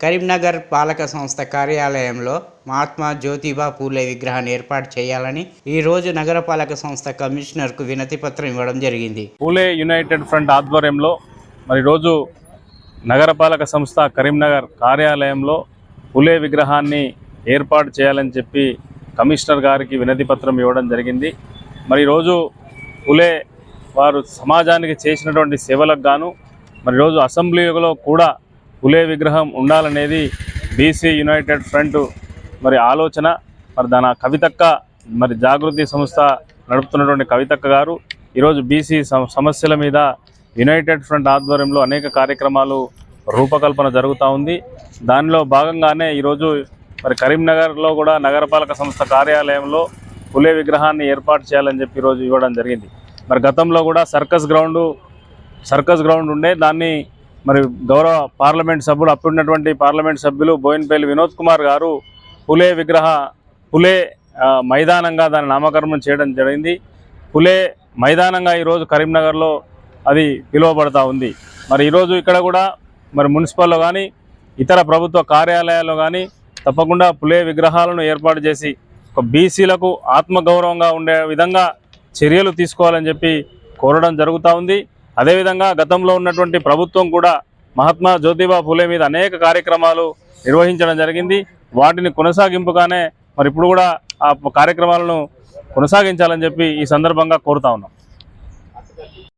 కరీంనగర్ పాలక సంస్థ కార్యాలయంలో మహాత్మా జ్యోతిబా పూలే విగ్రహాన్ని ఏర్పాటు చేయాలని ఈ రోజు నగరపాలక సంస్థ కమిషనర్కు వినతి పత్రం ఇవ్వడం జరిగింది. పూలే యునైటెడ్ ఫ్రంట్ ఆధ్వర్యంలో మరి రోజు నగరపాలక సంస్థ కరీంనగర్ కార్యాలయంలో పూలే విగ్రహాన్ని ఏర్పాటు చేయాలని చెప్పి కమిషనర్ గారికి వినతి పత్రం ఇవ్వడం జరిగింది. మరి రోజు పూలే వారు సమాజానికి చేసినటువంటి సేవలకు గాను మరి రోజు అసెంబ్లీలో కూడా పూలే విగ్రహం ఉండాలనేది బీసీ యునైటెడ్ ఫ్రంట్ మరి ఆలోచన. మరి దాని కవితక్క మరి జాగృతి సంస్థ నడుపుతున్నటువంటి కవితక్క గారు ఈరోజు బీసీ సమస్యల మీద యునైటెడ్ ఫ్రంట్ ఆధ్వర్యంలో అనేక కార్యక్రమాలు రూపకల్పన జరుగుతూ ఉంది. దానిలో భాగంగానే ఈరోజు మరి కరీంనగర్లో కూడా నగరపాలక సంస్థ కార్యాలయంలో పూలే విగ్రహాన్ని ఏర్పాటు చేయాలని చెప్పి ఈరోజు ఇవ్వడం జరిగింది. మరి గతంలో కూడా సర్కస్ గ్రౌండ్ ఉండే దాన్ని మరి గౌరవ పార్లమెంట్ సభ్యులు అప్పుడున్నటువంటి పార్లమెంట్ సభ్యులు బోయినపల్లి వినోద్ కుమార్ గారు పూలే మైదానంగా దాన్ని నామకరణం చేయడం జరిగింది. పూలే మైదానంగా ఈరోజు కరీంనగర్లో అది పిలువబడతా ఉంది. మరి ఈరోజు ఇక్కడ కూడా మరి మున్సిపల్లో కానీ ఇతర ప్రభుత్వ కార్యాలయాల్లో కానీ తప్పకుండా పూలే విగ్రహాలను ఏర్పాటు చేసి ఒక బీసీలకు ఆత్మగౌరవంగా ఉండే విధంగా చర్యలు తీసుకోవాలని చెప్పి కోరడం జరుగుతూ ఉంది. అదేవిధంగా గతంలో ఉన్నటువంటి ప్రభుత్వం కూడా మహాత్మా జ్యోతిబా పూలే మీద అనేక కార్యక్రమాలు నిర్వహించడం జరిగింది. వాటిని కొనసాగింపుగానే మరి ఇప్పుడు కూడా ఆ కార్యక్రమాలను కొనసాగించాలని చెప్పి ఈ సందర్భంగా కోరుతా ఉన్నాం.